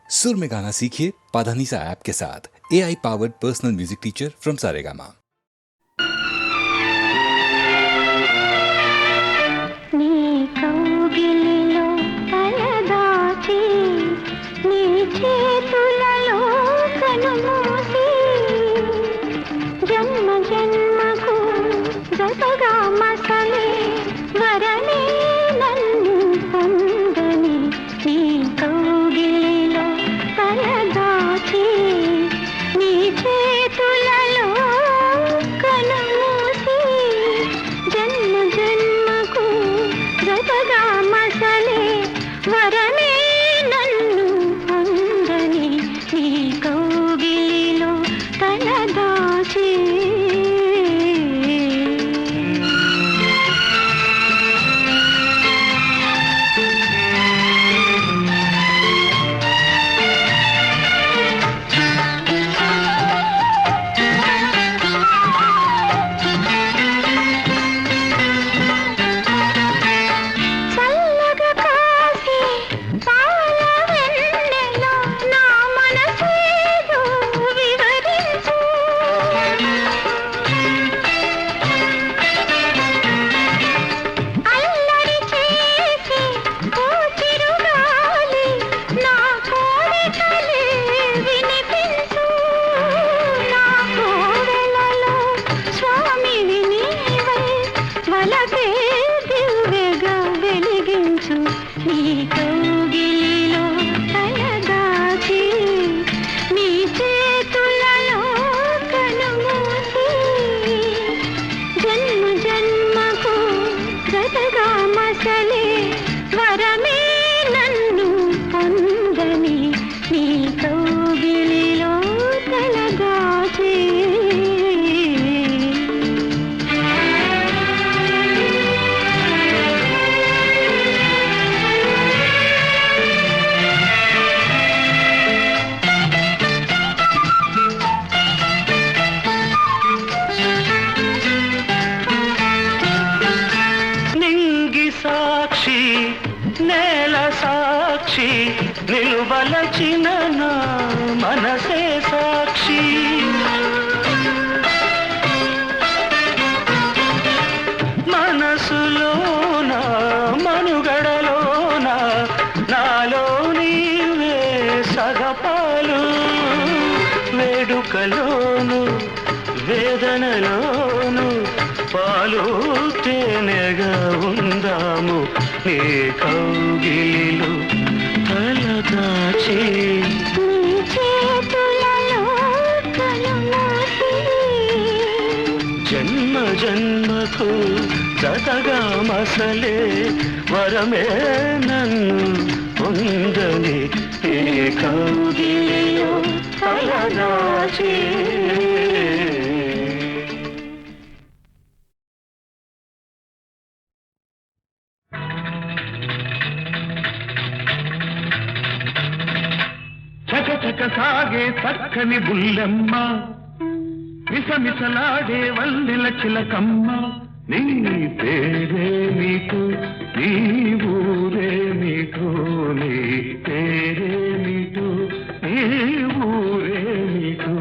सुर में गाना सीखिए पाधानीसा ऐप के साथ। AI powered personal music teacher from Saregama. నిలువలచిన నా మనసే సాక్షి మనసులోన మనుగడలోన నాలో నీవే సగపాలు వేడుకలోను వేదనలోను పాలు తేనెగా ఉందాము నీ కౌగిలిలో తలదాచి జన్మ జన్మకు జతగా మసలే వరమే నన్ను పొందని ఈ కౌగిలిలో తలదాచి చకచక సాగే చక్కని బుల్లెమ్మ మిసమిసలాడే వల్లెల చిలకమ్మ నీ పేరే నీకు నీ ఊరే నీకు నీ పేరే నీకు నీ ఊరే నీకు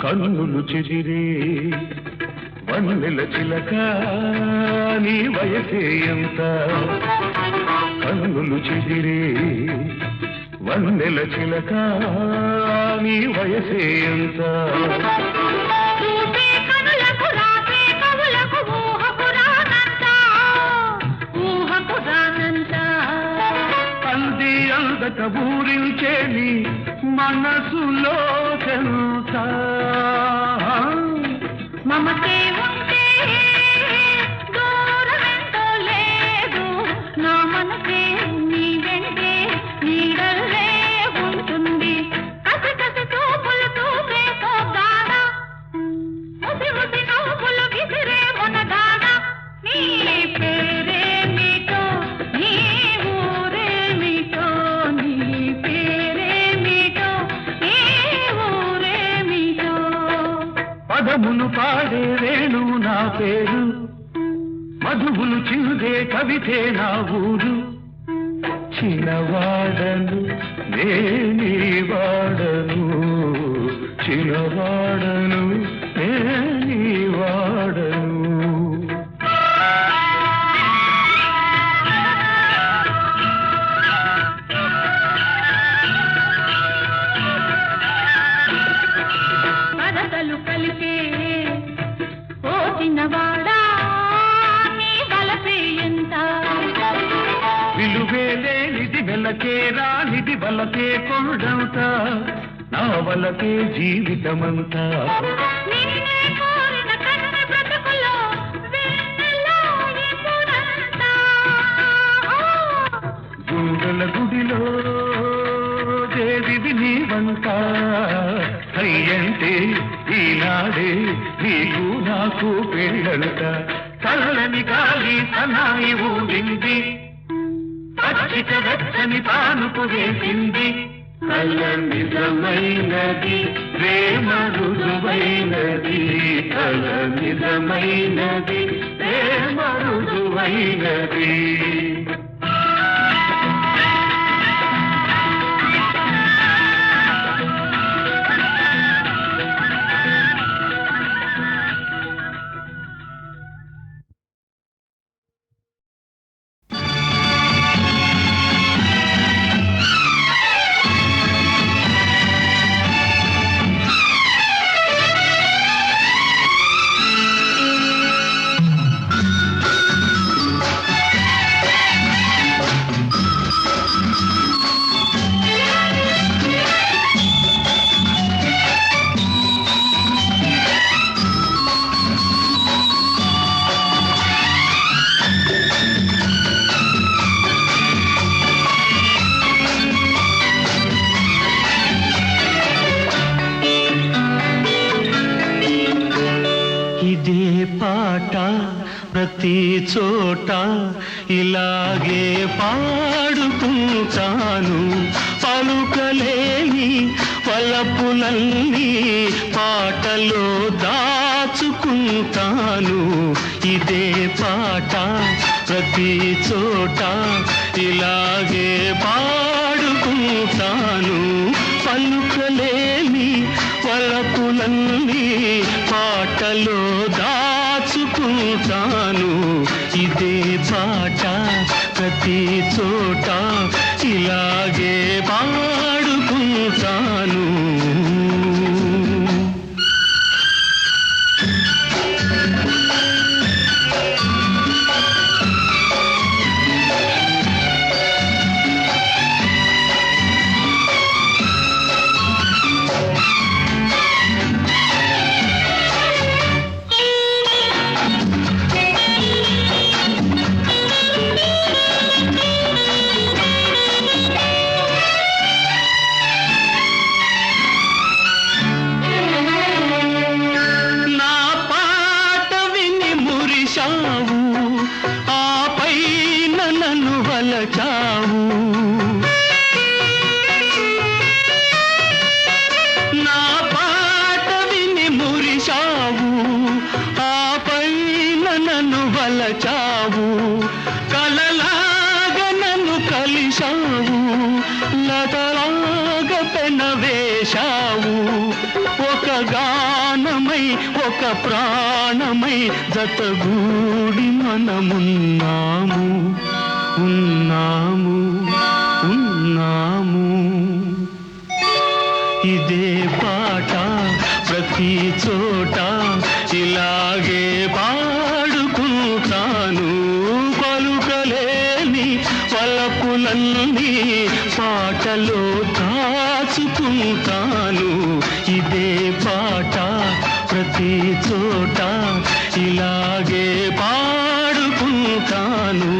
కన్నులు చెదిరే వన్నెల చిలక నీ వయసే ఎంత కన్నులు చెదిరే వన్నెల చిలక నీ వయసే ఎంత అంది అందక ఊరించే నీ మనసులో చెంత మమతే ఉంటే దూరమెంతో లేదు నా మనసే నీ వెంటే నీడల్లే ఉంటుంది కసి కసి తూపులు తూపే తోగాన ముసి ముసి నవ్వులు మధువును పాడే వేణువు నా పేరు, మధువులు చిందే కవితే నా ఊరు. చిన్నవాడను నేనీ వాడను, చిన్నవాడను నేనీ వాడను. పదతలు కలిపే ఓ చిన్నవాడా నీ బలపే ఎంత, విలువే లేనిది వెలకే రానిది వలకే కొండంత, నా వలకే జీవితమంతా. నిన్నే కోరిన కన్న బ్రతుకులో వెన్నెలో ఎప్పుడంతా, గుండెల గుడిలో దేవివి నీవంతా. అయ్యంటే ఈనాడే నీకు నాకు పెళ్ళంట, చల్లని గాలి సనాయి ఊడింది, పచ్చిక వెచ్చని పానుపు వేసింది. కళ్ళ నిజమైనది ప్రేమ రుజువైనది, కళ్ళ నిజమైనది ప్రేమ రుజువైనది. ఇదే పాట ప్రతి చోట ఇలాగే పాడుకుంటాను, పలుకలేని పలపులన్నీ పాటలో దాచుకుంటాను. ఇదే పాట ప్రతి చోట ఇలాగే పాడుకుంటాను, పలుకలేని పలపులన్నీ పాటలో దాచుకుంటాను. ఇదే పాట ప్రతి చోట ఇలాగే పాడుకుంటాను. ఒక ప్రాణమై జతగూడి మనమున్నాము, ఉన్నాము, ఉన్నాము. ఇదే పాట ప్రతి చోట ఇలాగే పాడుకుంటాను, పలుకలేని పలపులన్నీ పాటలో దాచుకుంటాను. ఇదే పాట ప్రతి చోట ఇలాగే పాడుకుంటాను.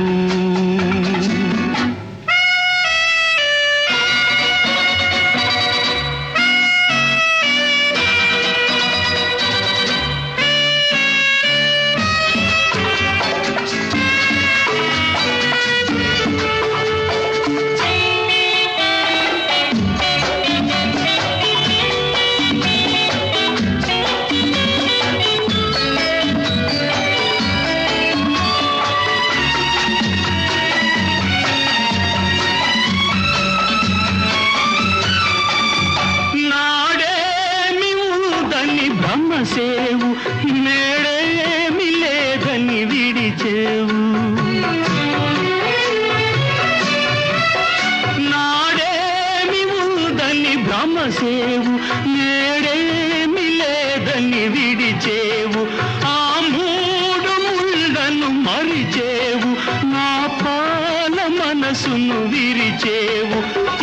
మనసును విరిచేవు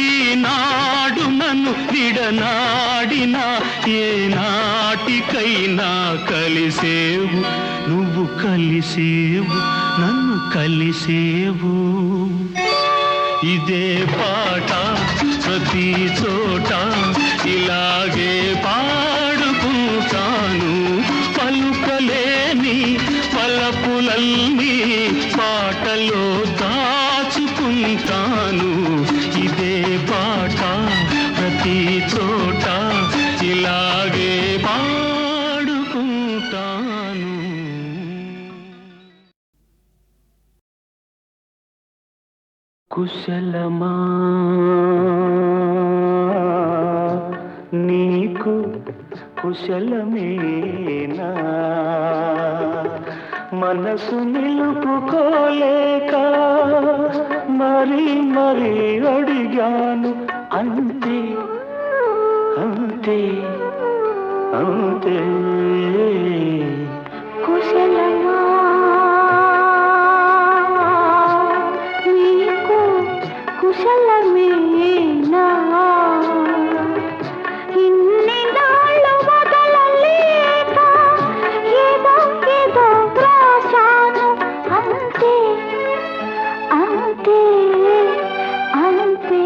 ఈనాడు నన్ను విడనాడినా ఏనాటికైనా కలిసేవు నువ్వు కలిసేవు నన్ను కలిసేవు ఇదే పాట ప్రతి చోట ఇలాగే పాడుకుంటాను పలుకలేని పలపులల్ని పాటలో దాచుకుంటాను ఇదే పాట ప్రతి చోట ఇలాగే పాడుకుంటాను కుశలమా నీకు కుశలమేనా మనసు నిలుపుకోలేక మరి మరి అడిగాను అంతే అంతే అంతే కుశలమా నీకు కుశలమేనా ఇన్ని నాళ్ళు వదలలేక ఏదో ఏదో రాశాను అంతే అంతే అంతే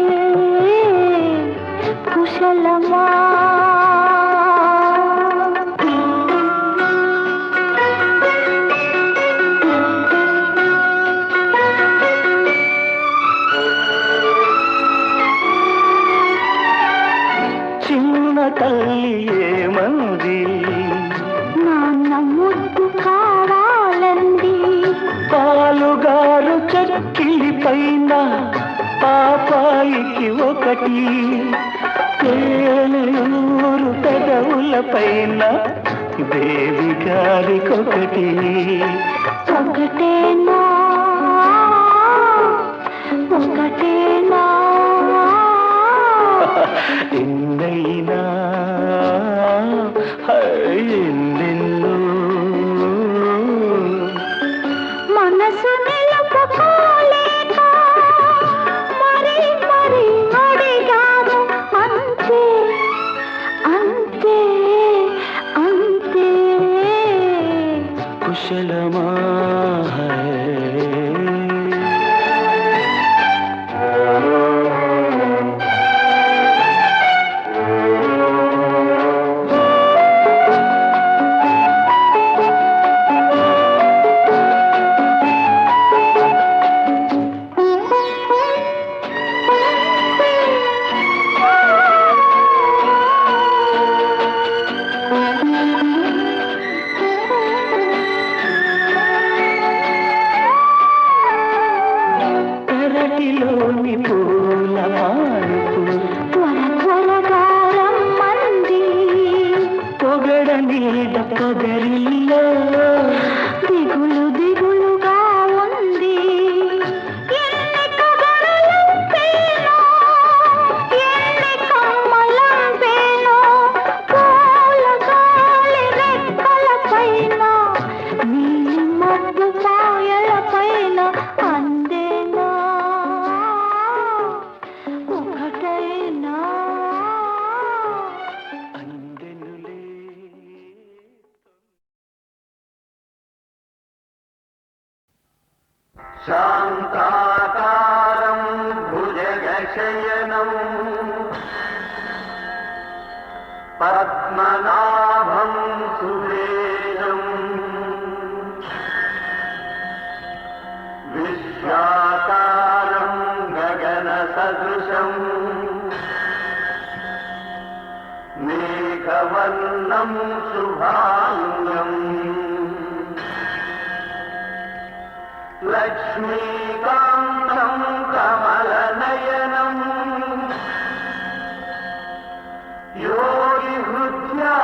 కుశలమా తల్లి ఏమంది నాన్న ముద్దు కావాలంది పాలుగారు చక్కిలి పైన పాపాయికి ఒకటి తేనెయూరు పెదవుల పైన దేవి గారికొకటి ఒకటేనా ఒకటేనా ఎన్నైనా ఎన్నెన్నో మనసు నిలుపుకోలేక మరి మరి అడిగాను అంతే అంతే అంతే కుశలమా పెరటిలోని పూల మానుపు త్వర త్వరగా రమ్మంది పొగడ నీడ పొగరిల్లో దిగులు దిగులుగా ఉంది ఎన్ని కబరలంపేనో ఎన్ని కమ్మలంపేనో పూల గాలి రెక్కల పైన నీలి మబ్బు పాయల పైన అందేనా ఒకటైనా అందెనులే శాంతాకారం భుజగశయనం పద్మనాభం సురేశం విశ్వాకారం గగన సదృశం మేఘవర్ణం శుభాంగం లక్ష్మీకాంతం కమలనయనం యోగి హృద్యానగమ్యం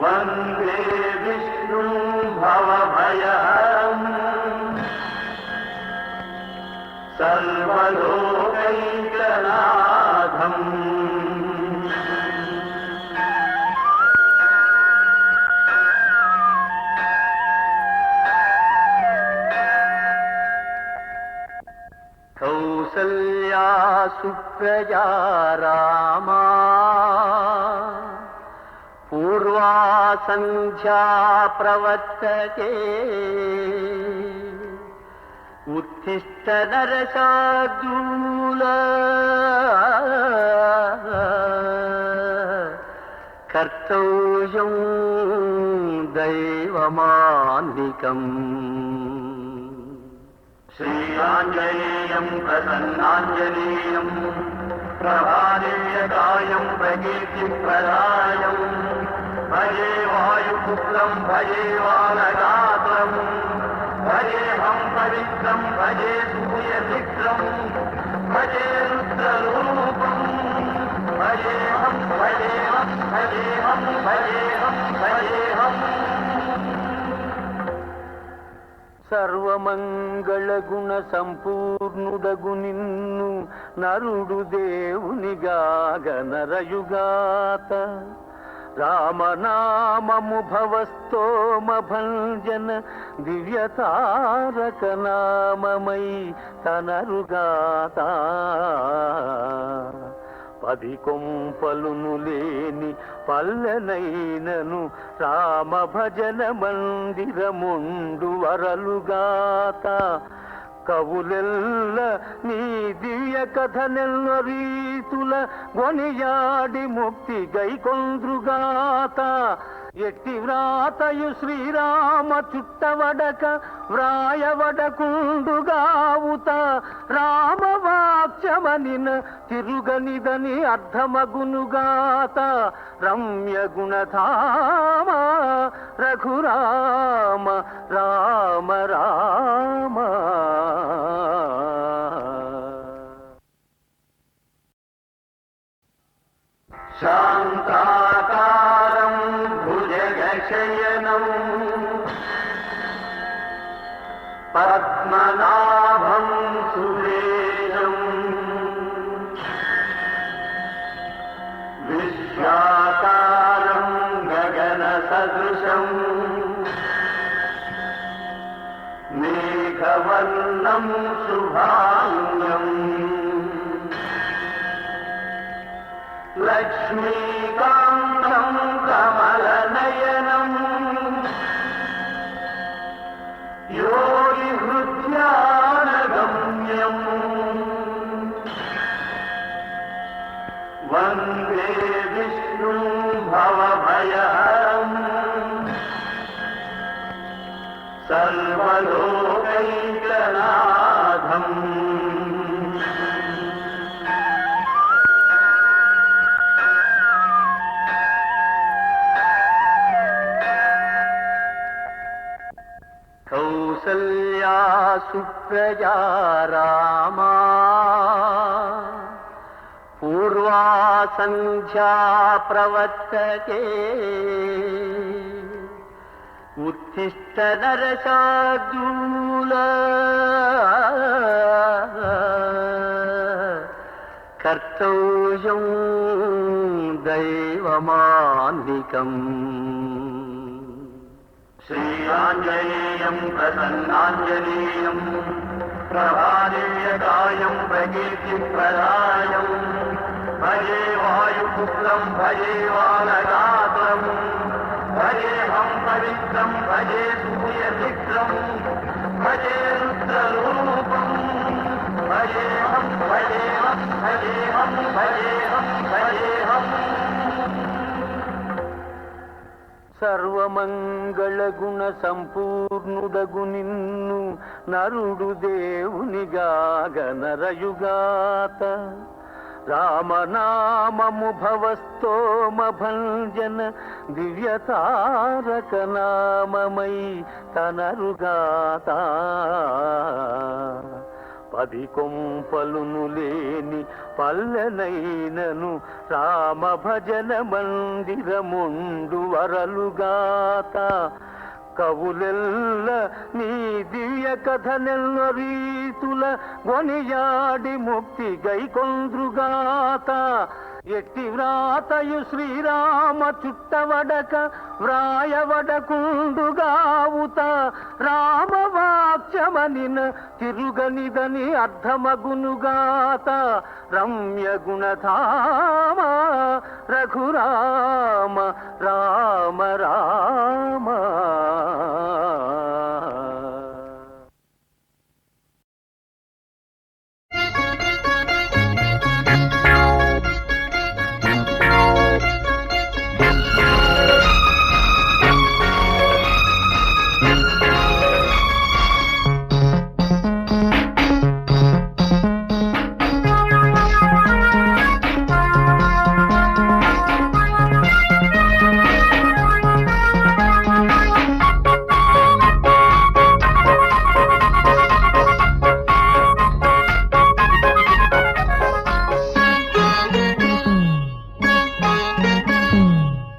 వందే విష్ణు భవభయహరం సర్వలోకైకనాథం సుప్రజా రామా పూర్వా సంధ్యా ప్రవర్తతే ఉత్తిష్ట నరశార్దూల కర్తవ్యం దైవమాన్నికం. శ్రీరాంజనేయం ప్రసన్నాంజనేయం ప్రభాదివ్యకాయం ప్రకీర్తిప్రదాయం భజే వాయుపుత్రం భజే వానగాత్రం భజేహం పవిత్రం భజే సూర్యమిత్రం భజే రుద్రరూపం భజేహం భజేహం భజేహం భజేహం భజేహం. సర్వమంగళ గుణ సంపూర్ణుడగు నిన్ను నరుడు దేవునిగాగ నరయుగాత రామనామము భవస్తోమ భంజన దివ్యతారక నామమై తనరుగాత పది కొంపలును లేని పల్లెనైనను రామ భజన మందిరముండు వరలుగాత కవులెల్ల నీ దివ్య కథనెల్ల రీతుల గొనియాడి ముక్తి గైకొంద్రుగాత ఎట్టి వ్రాతయు శ్రీరామ చుట్టవడక వ్రాయవడకుండుగావుత రామవాక్యమనిన తిరుగనిదని అర్థమగునుగాత రమ్య గుణధామ రఘురామ రామ రామ. శాంతాకారం భుజగశయనం పద్మనాభం సురేశం విశ్వాకారం గగన సదృశం మేఘవర్ణం శుభాంగం లక్ష్మీకాంతం కమలనయనం యోగి హృద్యానగమ్యం వందే విష్ణు భవభయహరం సర్వలోకైకనాథం. కౌసల్యా సుప్రజా రామా పూర్వా సంధ్యా ప్రవర్తతే ఉత్తిష్ట నరశార్దూల కర్తవ్యం దైవమాన్నికం. శ్రీరాంజనేయం ప్రసన్నాంజనేయం ప్రభాదివ్యకాయం ప్రకీర్తిప్రదాయం భజే వాయుపుత్రం భజే వానగాత్రం భజేహం పవిత్రం భజే సూర్యమిత్రం భజే రుద్రరూపం భజేహం భజేహం భజేహం భజేహం భజేహం. సర్వమంగళ గుణ సంపూర్ణుడగు నిన్ను నరుడు దేవునిగాగ నరయుగాత రామనామము భవస్తోమ భంజన దివ్యతారక నామమై తనరుగాత పది కొంపలును లేని పల్లెనైనను రామ భజన మందిరముండు వరలుగాత కవులెల్ల నీ దివ్య కథనెల్ల రీతుల గొనియాడి ముక్తి గైకొంద్రుగాత ఎట్టి వ్రాతయు శ్రీరామ చుట్టవడక వ్రాయవడకుండుగావుత రామవాక్యమనిన తిరుగనిదని అర్థమగునుగాత రమ్య గుణధామ రఘురామ రామ రామ.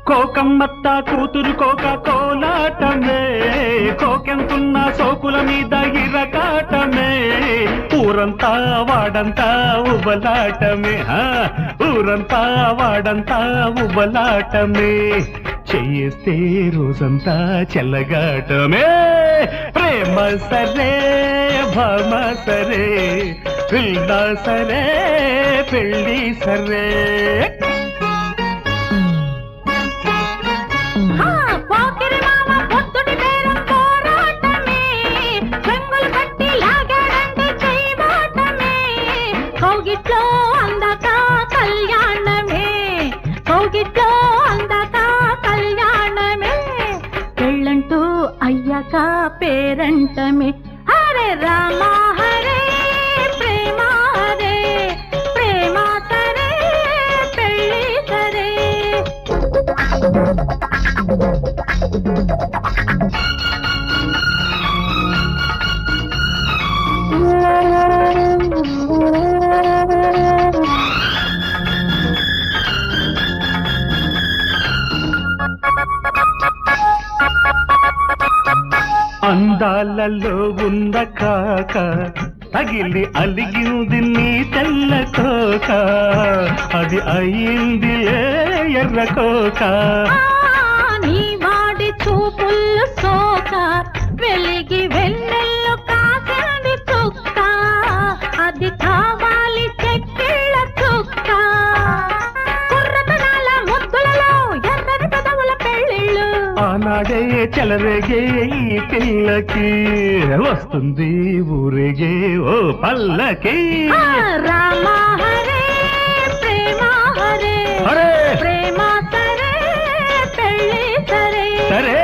కోకమ్మత్త కూతురు కోక కోలాటమే, కోకెంతున్న సోకుల మీద ఇరకాటమే, ఊరంతా వాడంతా ఉబలాటమే, ఊరంతా వాడంతా ఉబలాటమే, చెయ్యేస్తే రోజంతా చెల్లగాటమే. ప్రేమ సరే భామ సరే, పిల్ల సరే పెళ్ళి సరే. అయ్యాక పేరంటమే. హరే రామ హరే ప్రేమ హరే, ప్రేమ సరే పెళ్ళి సరే. అందాలలో ఉన్న కాక తగిలి అలిగింది నీ తెల్ల కోక, అది అయ్యింది ఎర్ర కోక. నీ వాడి చూపుల్లో సోక, వెలిగి వెన్నెల్లో కాసింది చుక్క, అది కావాలి చెక్కిళ్ళ చుక్క. కుర్రతనాల ముద్దులలో ఎర్రని పెదవుల పెళ్ళిళ్ళు, ఆనాడే చెలరేగే ఈ పిల్లకి వస్తుంది ఊరేగే ఓ పల్లకి. రామ హరే ప్రేమ హరే, హరే ప్రేమ సరే పెళ్ళి సరే. సరే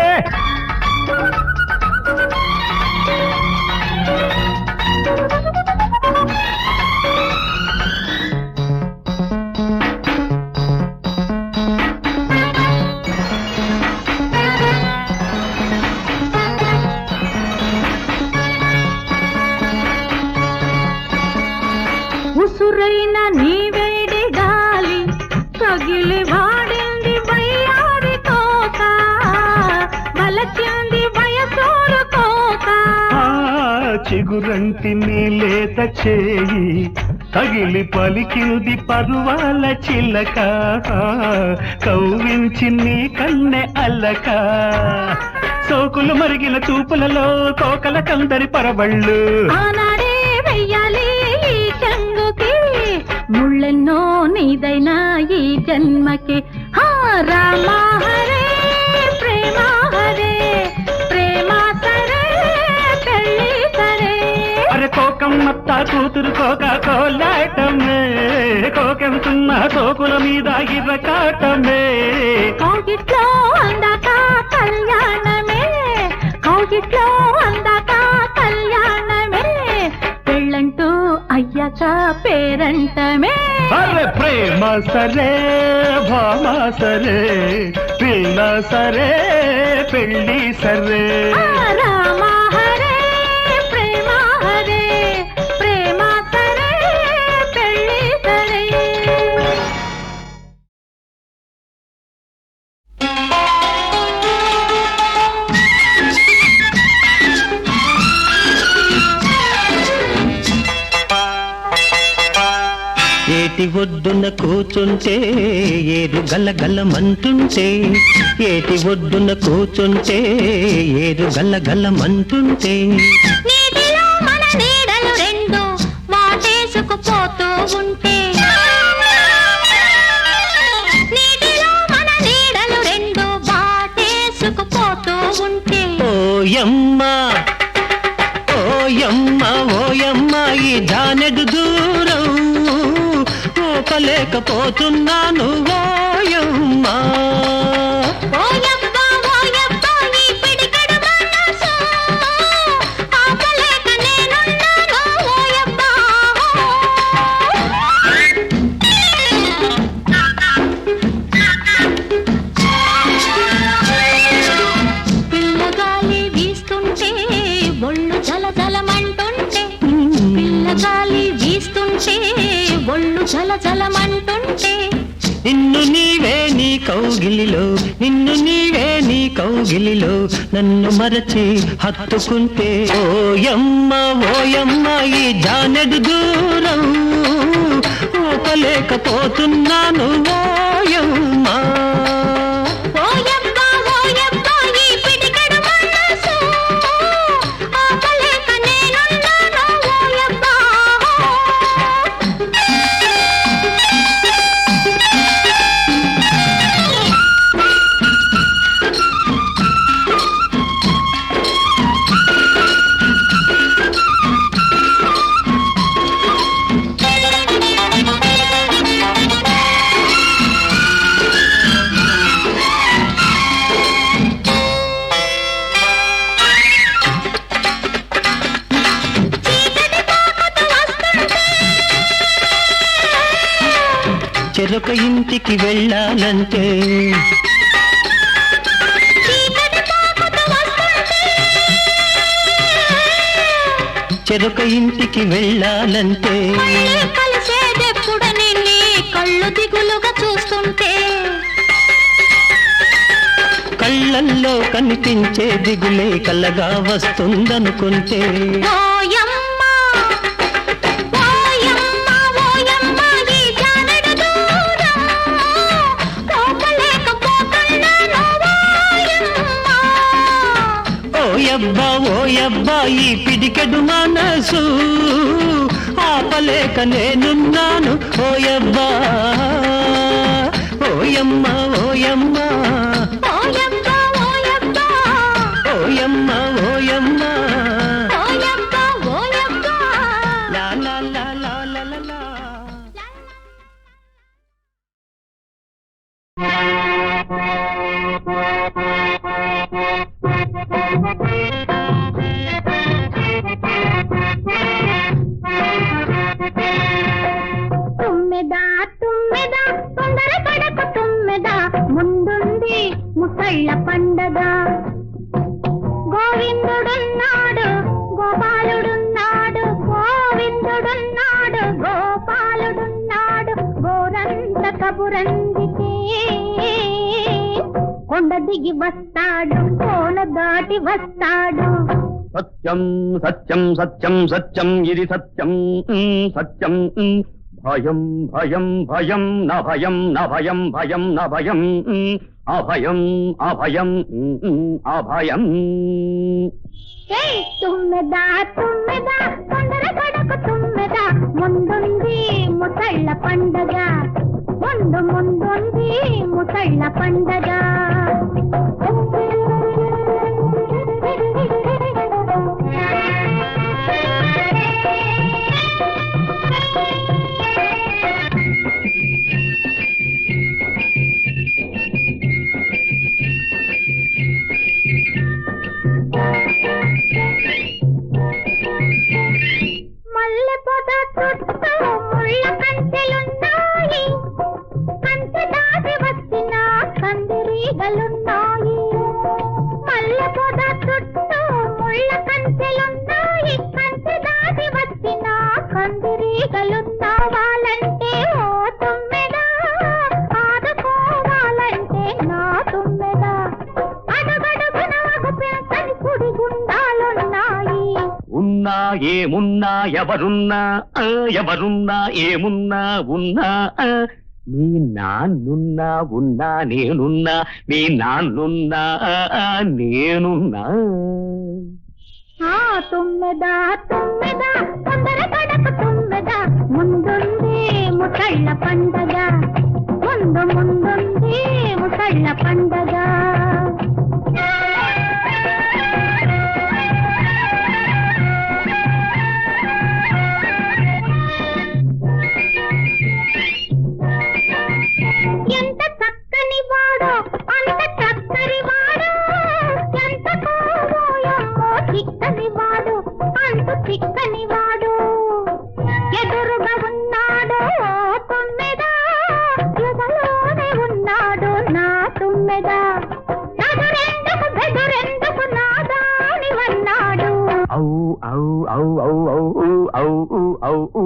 ఉసురైన నీ వేడి గాలి తగిలి వాడింది వయ్యారి కోక, వలచింది వయసోరు కోక. చిగురంటి నీ లేత చేయి తగిలి పలికింది పరువాల చిలక, కవ్వించి నీ కన్నె అల్లక. సోకులు మరిగిన చూపులలో కోకల కందరి పరవళ్ళు, ఆనాడే వెయ్యాలి ఈ చెంగుకి ముళ్ళెన్నో నీదైనా ఈ జన్మకి. రామ హరే ప్రేమ హరే, ప్రేమ సరే పెళ్ళి సరే. అరే కోకమ్మత్త కూతురు కోక కోలాటమే, కోకెంతున్న సోకుల మీద ఇరకాటమే. కౌగిట్లో అందాక కళ్యాణమే, కౌగిట్లో అందాక కళ్యాణమే, పెళ్ళంటూ అయ్యాక పేరంటమే. అరే ప్రేమ సరే భామ సరే, పిల్ల సరే పెళ్ళి సరే. రామ హరే ప్రేమ హరే, ప్రేమ సరే పెళ్ళి సరే. ఏటి ఒడ్డున కూచుంటే ఏరు గలగలమంటుంటే ఏటి ఒడ్డున కూచుంటే ఏరు గలగలమంటుంటే నీటిలో మన నీడలు రెండు వాటేసుకుపోతూ ఉంటే నీటిలో మన నీడలు రెండు వాటేసుకుపోతూ ఉంటే ఓయమ్మ ఓయమ్మ ఓయమ్మ ఈ జానెడు దూరం పోకలేకపోతున్నాను ఓయమ్మ ఓయబ్బా ఓయబ్బా ఈ పిడికెడు మనసు ఆపలేక నేనున్నాను ఓయబ్బా పిల్లగాలి వీస్తుంటే ఒళ్ళు జలజలమంటుంటే పిల్లగాలి వీస్తుంటే ఒళ్ళు జలజలమంటుంటే నిన్ను నీవే నీ కౌగిలిలో నిన్ను నీవే నీ కౌగిలిలో నన్ను మరచి హత్తుకుంటే ఓయమ్మ ఓయమ్మ ఈ జానెడు దూరం ఊపలేకపోతున్నాను ఓయమ్మ ఓయబ్బా ఓయబ్బా ఈ పిడికెడు మనసు ఆపలేక నేనున్నాను ఓయబ్బా చెరొక ఇంటికి వెళ్ళాలంటే చెరొక ఇంటికి వెళ్ళాలంటే కలిసేదెప్పుడని నీ కళ్ళు దిగులుగా చూస్తుంటే కళ్ళల్లో కనిపించే దిగులే కలగా వస్తుందనుకుంటే ఓయమ్మ ఓయమ్మ ఓయమ్మ ఈ జానెడు దూరం పోకలేకపోతున్నాను ఓయమ్మ ఓయబ్బా ఓయబ్బా ఈ పిడికెడు మనసు ఆపలేక నేనున్నాను ఓయబ్బా ఓయమ్మ ఓయమ్మ ఓయబ్బా ఓయబ్బా ఓయమ్మ ఓయమ్మ ఓయబ్బా ఓయబ్బా లా లా లా లా లా లా లా. తుమ్మెదా తుమ్మెదా తొందర పడకు తుమ్మెదా ముందుంది ముసళ్ళ పండగ గోవిందుడున్నాడు గోపాలుడున్నాడు గోవిందుడున్నాడు గోపాలుడున్నాడు గోరంత కబురందితే కొండ దిగి వస్తాడు కోన దాటి వస్తాడు సత్యం సత్యం సత్యం సత్యం ఇది సత్యం సత్యం భయం భయం భయం న భయం న భయం భయం న భయం అభయం అభయం అభయం తుమ్మెదా తుమ్మెదా తొందర పడకు తుమ్మెదా ముందుంది ముసళ్ళ పండగ ముందుంది ముసళ్ళ పండగ మల్లె పొద చుట్టూ ముళ్ళ కంచెలున్నాయి కంచె దాటి వచ్చిన కందిరీగలున్నాయి మల్లె పొద చుట్టూ ముళ్ళ కంచెలున్నాయి కంచె దాటి వచ్చిన కందిరీగలున్నావాలంటే ఓ తుమ్మెదా ఆదుకోవాలంటే నా తుమ్మెదా అడుగడుగున వగు పెంచని కుడి గుండాలున్నాయి ఉన్నాయి ఏమున్నా ఎవరున్నా ఎవరున్నా ఏమున్నా ఉన్నా మీ నాన్నున్నా ఉన్నా నేనున్నా మీ నాన్నున్నా నేనున్నా తుమ్మెదా తుమ్మెదా తొందర పడకు తుమ్మెదా ముందుంది ముసళ్ళ పండగ ముందుంది ముసళ్ళ పండగ ఎంత చక్కని వాడో అంత చక్కని వాడు ఎంత కోవోయమ్మో చిక్కని వాడు అంత చిక్కని వాడు ఎదురుగా ఉన్నాడు తుమ్మెదా ఎదలోనే ఉన్నాడు నా తుమ్మెదా నదురెందుకు బెదురెందుకు నాదానివన్నాడు ఔ ఔ ఔ ఔ ఔ ఔ ఔ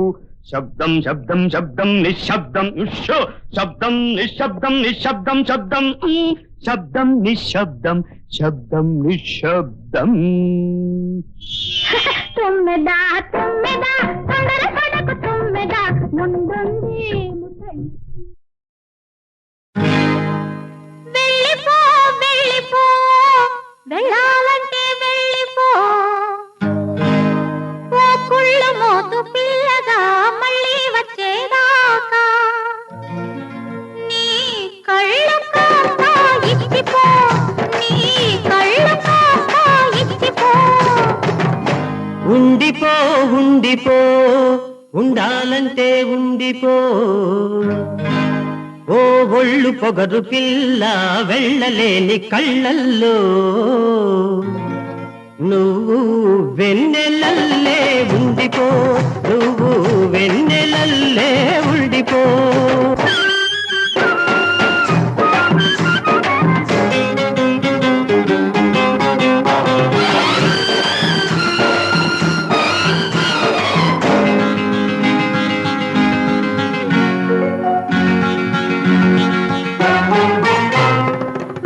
శబ్దం శబ్దం శబ్దం నిశ్శబ్దం శబ్దం నిశ్శబ్దం నిశ్శబ్దం శబ్దం శబ్దం నిశ్శబ్దం శబ్దం నిశ్శబ్దం తుమ్మెదా తుమ్మెదా తొందర పడకు తుమ్మెదా ముందుంది వెళ్ళిపో వెళ్ళిపో వెళ్ళాలంటే వెళ్ళిపో ఓ కుళ్ళు మోతు పిల్లగా మళ్ళీ వచ్చేదాకా నీ కళ్ళు కాస్త ఇచ్చిపో నీ కళ్ళు కాస్త ఇచ్చిపో ఉండిపో ఉండిపో ఉండాలంటే ఉండిపో ఓ ఒళ్ళు పొగరు పిల్ల వెళ్ళలేని కళ్ళల్లో నువ్వు వెన్నెలల్లే ఉండిపో నువ్వు వెన్నెలల్లే ఉండిపో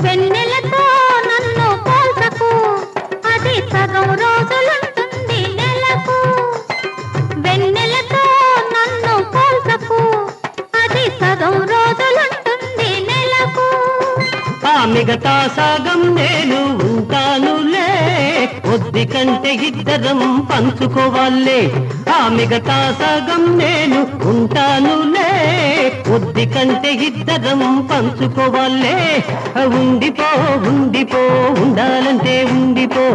వెన్నెలతో నన్ను పోల్చకు అది సగం రోజులుంటుంది నెలకు వెన్నెలతో నన్ను పోల్చకు అది సగం రోజులుంటుంది నెలకు ఆ మిగతా సగం నేను ఉంటానులే కొద్ది కంటే ఇద్దరం పంచుకోవాలే ఆ మిగతా సగం నేను ఉంటానులే కొద్ది కంటే ఇద్దరం పంచుకోవాలే ఉండిపో ఉండిపో ఉండాలంటే ఉండిపో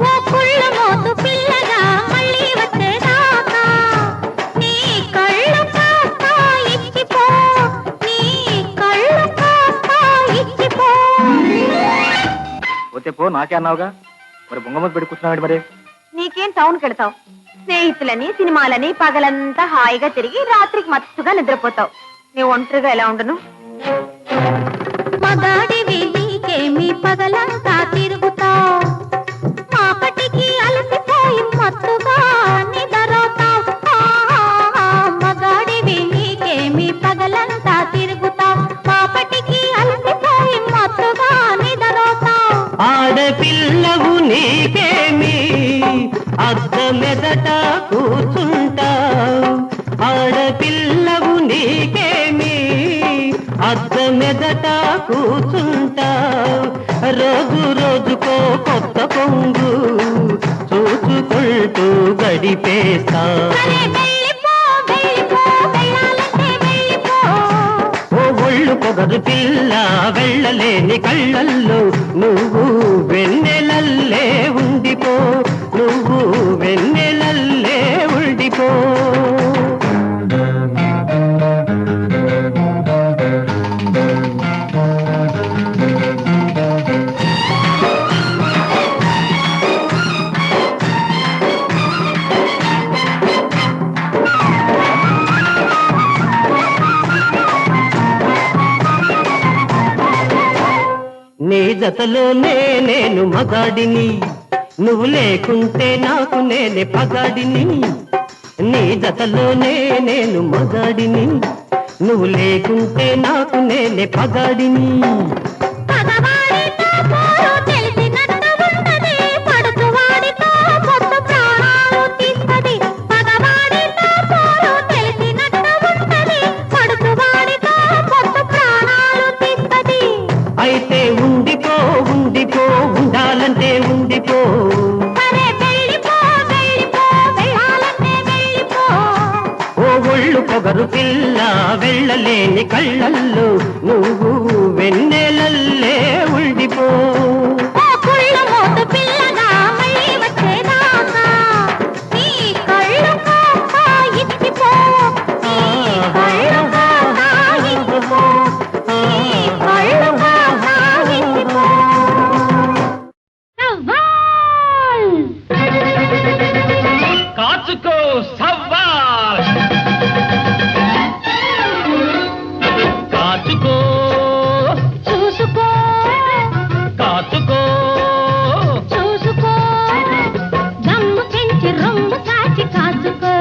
ఓ కుళ్ళ మోతు పిల్లగా మళ్ళీ వచ్చేదాకా నీ కళ్ళు కాస్త ఇచ్చిపో నీ కళ్ళు కాస్త ఇచ్చిపో పోతే పో నాకే అన్నావుగా మరి బొంగమతి పెట్టి కూర్చున్నాడు మరి నీకేం టౌన్కి వెళ్తావు స్నేహితులని సినిమాలని పగలంతా హాయిగా తిరిగి రాత్రికి మత్తుగా నిద్రపోతావు నీ ఒంటరిగా ఎలా ఉండను మగాడివి నీకేమి పగలంతా తిరుగుతావు మాపటికి అలసిపోయి మత్తుగా నిద్రపోతావు మగాడివి నీకేమి పగలంతా తిరుగుతావు మాపటికి అలసిపోయి మత్తుగా నిద్రపోతావు ఆడపిల్లవు నీకేమి అద్దమెదట కూర్చుంటావు ఆడపిల్లవు నీకేమి అద్దమెదట కూర్చుంటావు రోజు రోజుకో కొత్త పొంగు చూసుకుంటూ గడిపేస్తావు సరే వెళ్ళిపో వెళ్ళిపో వెళ్ళాలంటే వెళ్ళిపో ఓ ఒళ్ళు పొగరు పిల్ల వెళ్ళలేని కళ్ళల్లో నువ్వు వెన్నెలల్లే ఉండిపో నువ్వు వెన్నెలల్లే ఉండిపో నీ జతలోనే నేను మగాడిని నువ్వు లేకుంటే నాకు నేనే పగాడిని నీ జతలోనే నేను మగాడిని నువ్వు లేకుంటే నాకు నేనే పగాడిని పగవాడితో పోరు తెలిసినట్టు ఉన్నది పడుచువాడితో పొత్తు ప్రాణాలు అయితే ఉండిపో ఉండిపో ఉండాలంటే ఉండిపో సరే వెళ్ళిపో వెళ్ళిపో వెళ్ళాలంటే వెళ్ళిపో ఓ ఒళ్ళు పొగరు పిల్ల వెళ్ళలేని కళ్ళల్లో నువ్వు వెన్నెలల్లే ఉండిపో ఓ కుళ్ళ మోతు పిల్లగా మళ్ళీ వచ్చేదాకా నీ కళ్ళు కాక ఇచ్చిపో నీ కళ్ళు కాక ఇచ్చిపో నీ కళ్ళు కాక ఇచ్చిపో సవాల్ కాచుకో సవాల్ కాచుకో చూసుకో కాచుకో చూసుకో దమ్ము పెంచి రొమ్ము సాచి కాచుకో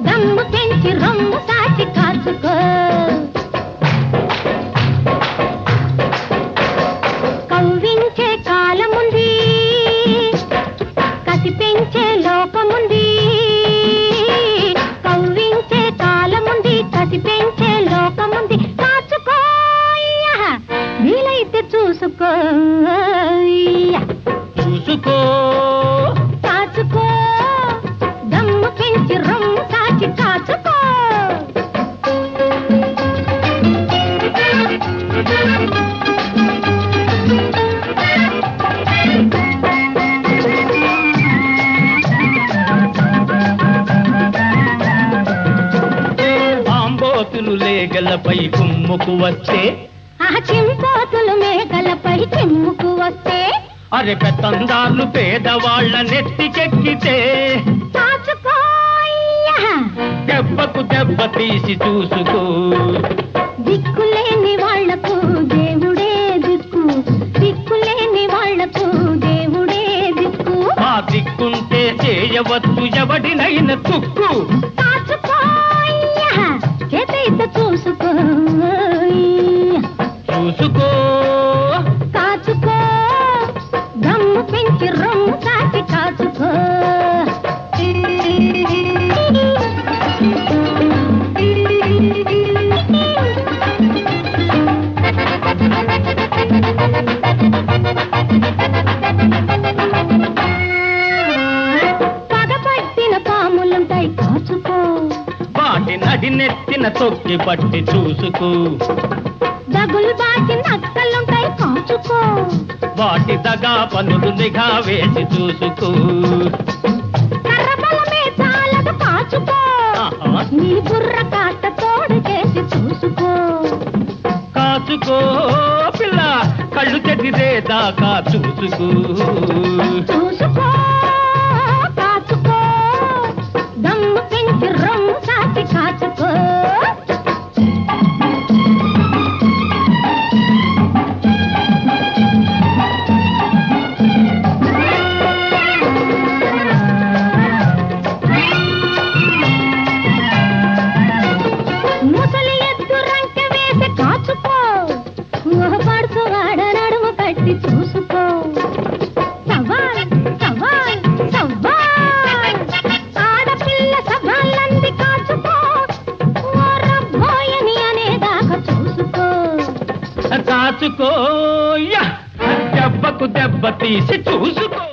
దమ్ము పెంచి రొమ్ము సాచి కాచుకో కవ్వించే కాలముంది కసి పెంచే లోకముంది కవ్వించే కాలముంది కసి పెంచే లోకముంది కాచుకో వీలైతే చూసుకో చూసుకో కాచుకో దమ్ము పెంచి రొమ్ము సాచి కాచుకో ఆంబోతులు లేగలపై కుమ్ముకు వచ్చే ఆ చింపోతులు మేకలపై చిమ్ముకు వస్తే అరే పెత్తందార్లు పేదవాళ్ల నెత్తికెక్కితే కాచుకో దెబ్బకు దెబ్బ తీసి చూసుకో దిక్కులేని వాళ్లకు దేవుడే దిక్కు దిక్కులేని వాళ్లకు దేవుడే దిక్కు ఆ దిక్కుంటే చేయవచ్చు ఎవడినైన తుక్కు కాచుకో చేతైతే చూసుకో చూసుకో కాచుకో దమ్ము పెంచి రొమ్ము సాచి కాచుకో పగపట్టిన పాములుంటాయి కాచుకో వాటి నడి నెత్తిన తొక్కి పట్టి చూసుకో దగులు బాటి నక్కలుంటాయి కాచుకో వాటి దగా పనులు నిఘా వేసి చూసుకో కర్రబలమే చాలదు కాచుకో ఆహా. నీ బుర్ర కాట తోడు చేసి చూసుకో కాచుకో పిల్ల కళ్ళు చెదిరే దాకా చూసుకో చూసుకో కాచుకో దమ్ము పెంచి రొమ్ము సాచి కాచుకో ముసలి ఎద్దు రంక వేసి కాచుకో పడుచు వాడ నడుము కట్టి చూసుకో సవాల్ సవాల్ సవాల్ ఆడపిల్ల సవాళ్ళంది కాచుకో ఓరబ్బోయని అనేదాకా చూసుకో కాచుకో యా! దెబ్బకు దెబ్బ తీసి చూసుకో